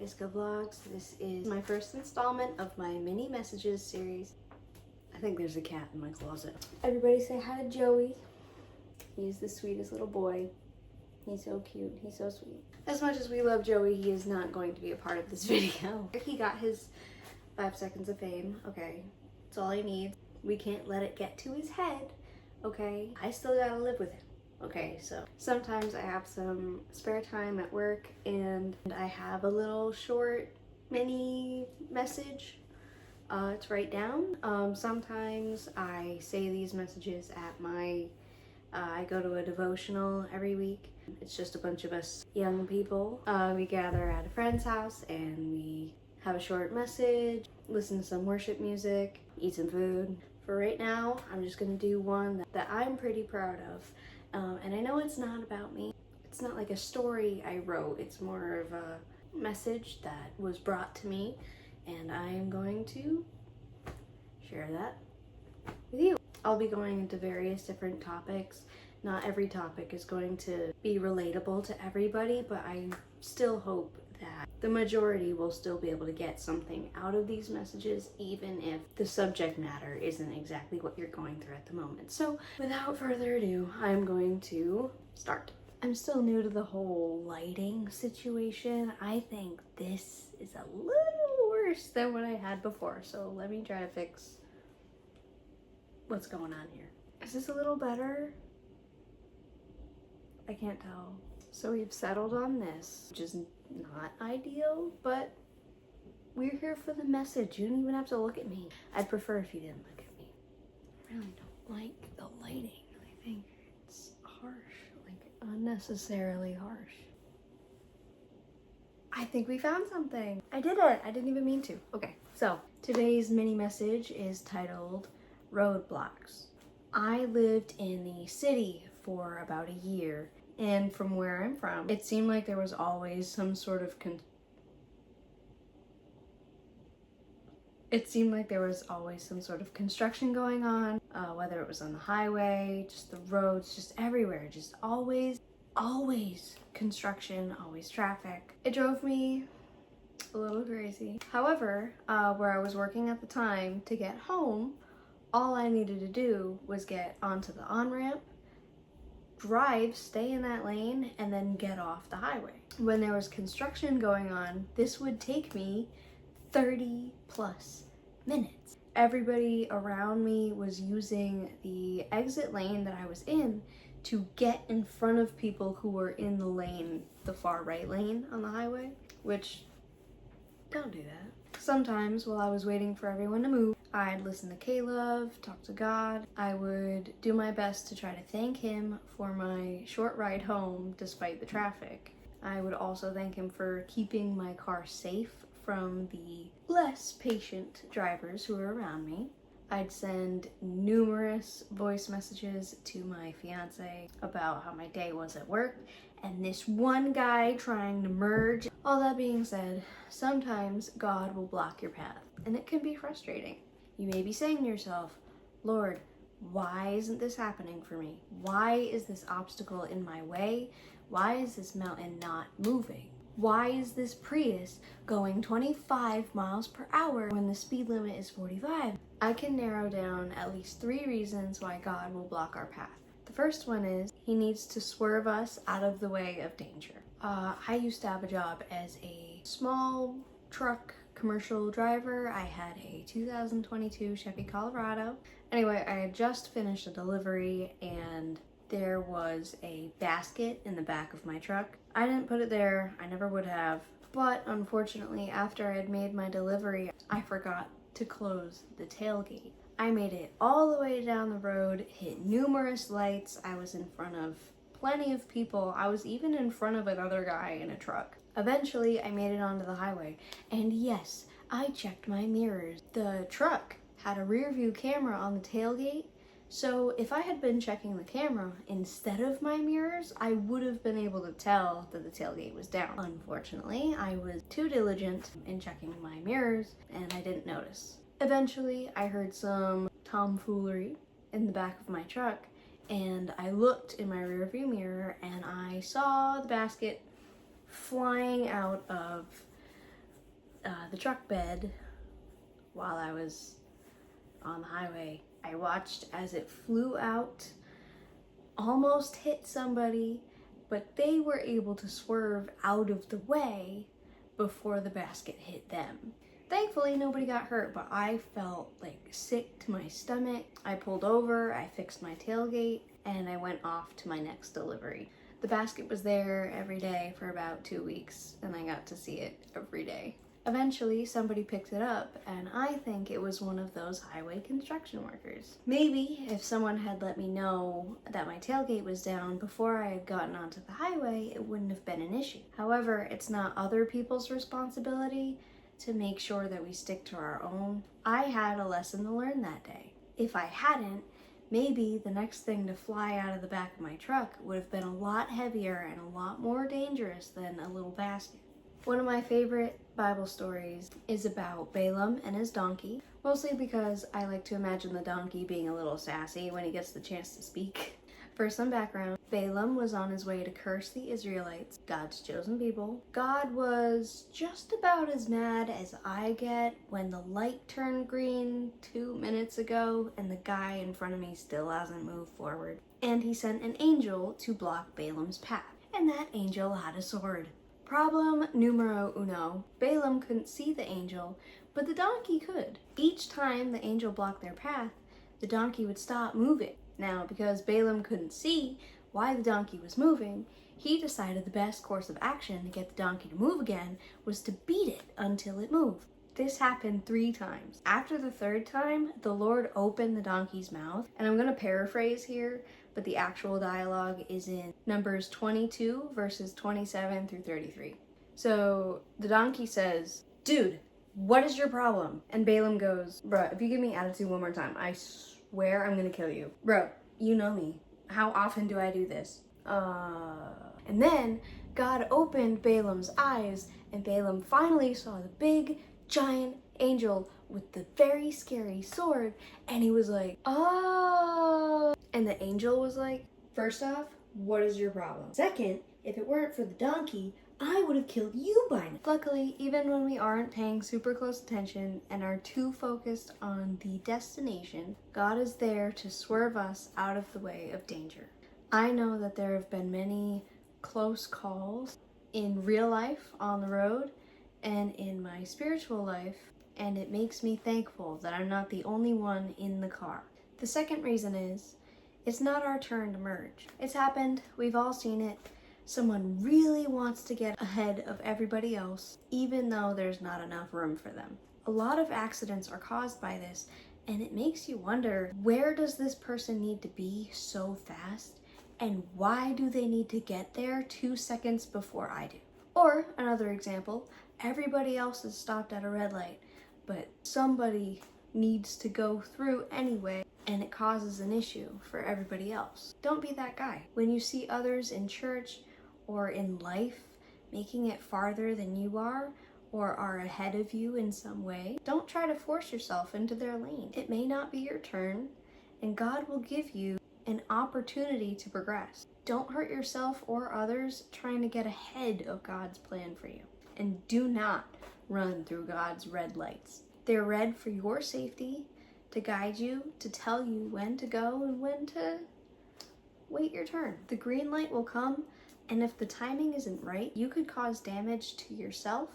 Iska Vlogs. This is my first installment of my mini messages series. I think there's a cat in my closet. Everybody say hi to Joey. He's the sweetest little boy. He's so cute. He's so sweet. As much as we love Joey, he is not going to be a part of this video. He got his 5 seconds of fame. Okay, that's all he needs. We can't let it get to his head. Okay, I still gotta live with him. Okay, so sometimes I have some spare time at work and I have a little short mini message to write down. Sometimes I say these messages at my, I go to a devotional every week. It's just a bunch of us young people. We gather at a friend's house and we have a short message, listen to some worship music, eat some food. For right now, I'm just gonna do one that I'm pretty proud of. And I know it's not about me. It's not like a story I wrote. It's more of a message that was brought to me, and I'm going to share that with you. I'll be going into various different topics. Not every topic is going to be relatable to everybody, but I still hope that the majority will still be able to get something out of these messages, even if the subject matter isn't exactly what you're going through at the moment. So without further ado, I'm going to start. I'm still new to the whole lighting situation. I think this is a little worse than what I had before, so let me try to fix what's going on here. Is this a little better? I can't tell. So we've settled on this, which is not ideal, but we're here for the message. You don't even have to look at me. I'd prefer if you didn't look at me. I really don't like the lighting. I think it's harsh, like unnecessarily harsh. I think we found something. I did it. I didn't even mean to. Okay, so today's mini message is titled Roadblocks. I lived in the city for about a year. And from where I'm from, it seemed like there was always some sort of construction going on, whether it was on the highway, just the roads, just everywhere, just always construction, always traffic. It drove me a little crazy. However, where I was working at the time, to get home, all I needed to do was get onto the on-ramp, drive, stay in that lane, and then get off the highway. When there was construction going on, this would take me 30 plus minutes. Everybody around me was using the exit lane that I was in to get in front of people who were in the lane, the far right lane on the highway, which, don't do that. Sometimes while I was waiting for everyone to move, I'd listen to K-Love, talk to God. I would do my best to try to thank him for my short ride home despite the traffic. I would also thank him for keeping my car safe from the less patient drivers who were around me. I'd send numerous voice messages to my fiance about how my day was at work and this one guy trying to merge. All that being said, sometimes God will block your path and it can be frustrating. You may be saying to yourself, Lord, why isn't this happening for me? Why is this obstacle in my way? Why is this mountain not moving? Why is this Prius going 25 miles per hour when the speed limit is 45? I can narrow down at least 3 reasons why God will block our path. The first one is he needs to swerve us out of the way of danger. I used to have a job as a small truck commercial driver. I had a 2022 Chevy Colorado. Anyway, I had just finished a delivery and there was a basket in the back of my truck. I didn't put it there, I never would have, but unfortunately after I had made my delivery, I forgot to close the tailgate. I made it all the way down the road, hit numerous lights, I was in front of plenty of people, I was even in front of another guy in a truck. Eventually, I made it onto the highway, and yes, I checked my mirrors. The truck had a rear view camera on the tailgate, so if I had been checking the camera instead of my mirrors, I would have been able to tell that the tailgate was down. Unfortunately, I was too diligent in checking my mirrors, and I didn't notice. Eventually, I heard some tomfoolery in the back of my truck, and I looked in my rear view mirror, and I saw the basket flying out of the truck bed while I was on the highway. I watched as it flew out, almost hit somebody, but they were able to swerve out of the way before the basket hit them. Thankfully, nobody got hurt, but I felt like sick to my stomach. I pulled over, I fixed my tailgate, and I went off to my next delivery. The basket was there every day for about 2 weeks, and I got to see it every day. Eventually, somebody picked it up, and I think it was one of those highway construction workers. Maybe if someone had let me know that my tailgate was down before I had gotten onto the highway, it wouldn't have been an issue. However, it's not other people's responsibility to make sure that we stick to our own. I had a lesson to learn that day. If I hadn't, maybe the next thing to fly out of the back of my truck would have been a lot heavier and a lot more dangerous than a little basket. One of my favorite Bible stories is about Balaam and his donkey, mostly because I like to imagine the donkey being a little sassy when he gets the chance to speak. For some background, Balaam was on his way to curse the Israelites, God's chosen people. God was just about as mad as I get when the light turned green 2 minutes ago and the guy in front of me still hasn't moved forward. And he sent an angel to block Balaam's path, and that angel had a sword. Problem numero uno. Balaam couldn't see the angel, but the donkey could. Each time the angel blocked their path, the donkey would stop moving. Now, because Balaam couldn't see why the donkey was moving, he decided the best course of action to get the donkey to move again was to beat it until it moved. This happened 3 times. After the 3rd time, the Lord opened the donkey's mouth, and I'm going to paraphrase here, but the actual dialogue is in Numbers 22, verses 27 through 33. So the donkey says, "Dude, what is your problem?" And Balaam goes, "Bruh, if you give me attitude one more time, I swear I'm gonna kill you. Bro, you know me. How often do I do this?" And then God opened Balaam's eyes, and Balaam finally saw the big, giant angel with the very scary sword, and he was like, "Oh." And the angel was like, "First off, what is your problem? Second, if it weren't for the donkey, I would have killed you by now." Luckily, even when we aren't paying super close attention and are too focused on the destination, God is there to swerve us out of the way of danger. I know that there have been many close calls in real life on the road and in my spiritual life, and it makes me thankful that I'm not the only one in the car. The second reason is, it's not our turn to merge. It's happened, we've all seen it. Someone really wants to get ahead of everybody else, even though there's not enough room for them. A lot of accidents are caused by this, and it makes you wonder, where does this person need to be so fast? And why do they need to get there 2 seconds before I do? Or, another example, everybody else is stopped at a red light, but somebody needs to go through anyway, and it causes an issue for everybody else. Don't be that guy. When you see others in church or in life making it farther than you are, or are ahead of you in some way, don't try to force yourself into their lane. It may not be your turn, and God will give you an opportunity to progress. Don't hurt yourself or others trying to get ahead of God's plan for you. And do not run through God's red lights. They're red for your safety, to guide you, to tell you when to go and when to wait your turn. The green light will come, and if the timing isn't right, you could cause damage to yourself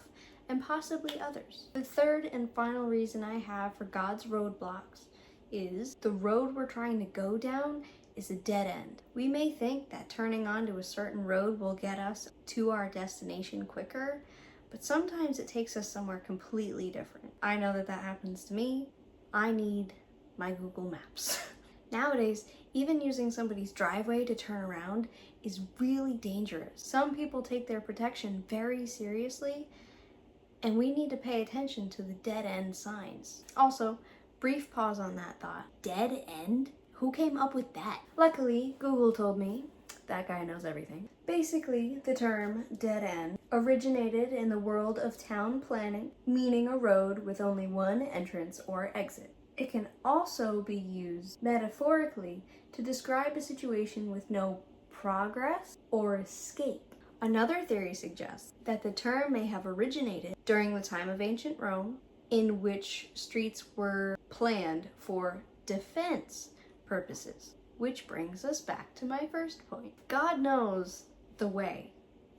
and possibly others. The third and final reason I have for God's roadblocks is the road we're trying to go down is a dead end. We may think that turning onto a certain road will get us to our destination quicker, but sometimes it takes us somewhere completely different. I know that happens to me. I need my Google Maps. Nowadays, even using somebody's driveway to turn around is really dangerous. Some people take their protection very seriously, and we need to pay attention to the dead end signs. Also, brief pause on that thought. Dead end? Who came up with that? Luckily, Google told me. That guy knows everything. Basically, the term dead end originated in the world of town planning, meaning a road with only one entrance or exit. It can also be used metaphorically to describe a situation with no progress or escape. Another theory suggests that the term may have originated during the time of ancient Rome, in which streets were planned for defense purposes. Which brings us back to my first point. God knows the way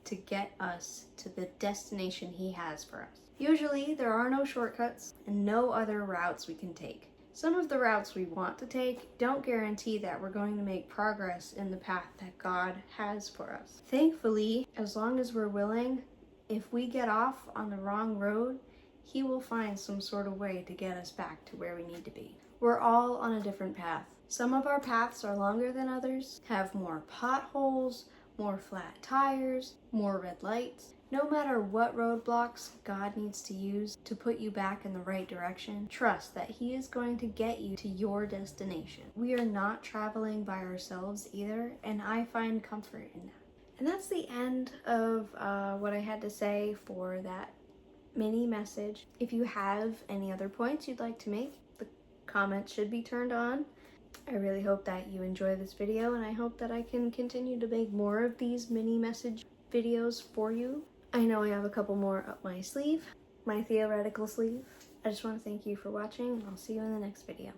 to get us to the destination He has for us. Usually, there are no shortcuts and no other routes we can take. Some of the routes we want to take don't guarantee that we're going to make progress in the path that God has for us. Thankfully, as long as we're willing, if we get off on the wrong road, He will find some sort of way to get us back to where we need to be. We're all on a different path. Some of our paths are longer than others, have more potholes, more flat tires, more red lights. No matter what roadblocks God needs to use to put you back in the right direction, trust that He is going to get you to your destination. We are not traveling by ourselves either, and I find comfort in that. And that's the end of what I had to say for that mini message. If you have any other points you'd like to make, the comments should be turned on. I really hope that you enjoy this video, and I hope that I can continue to make more of these mini message videos for you. I know I have a couple more up my sleeve, my theoretical sleeve. I just want to thank you for watching, and I'll see you in the next video.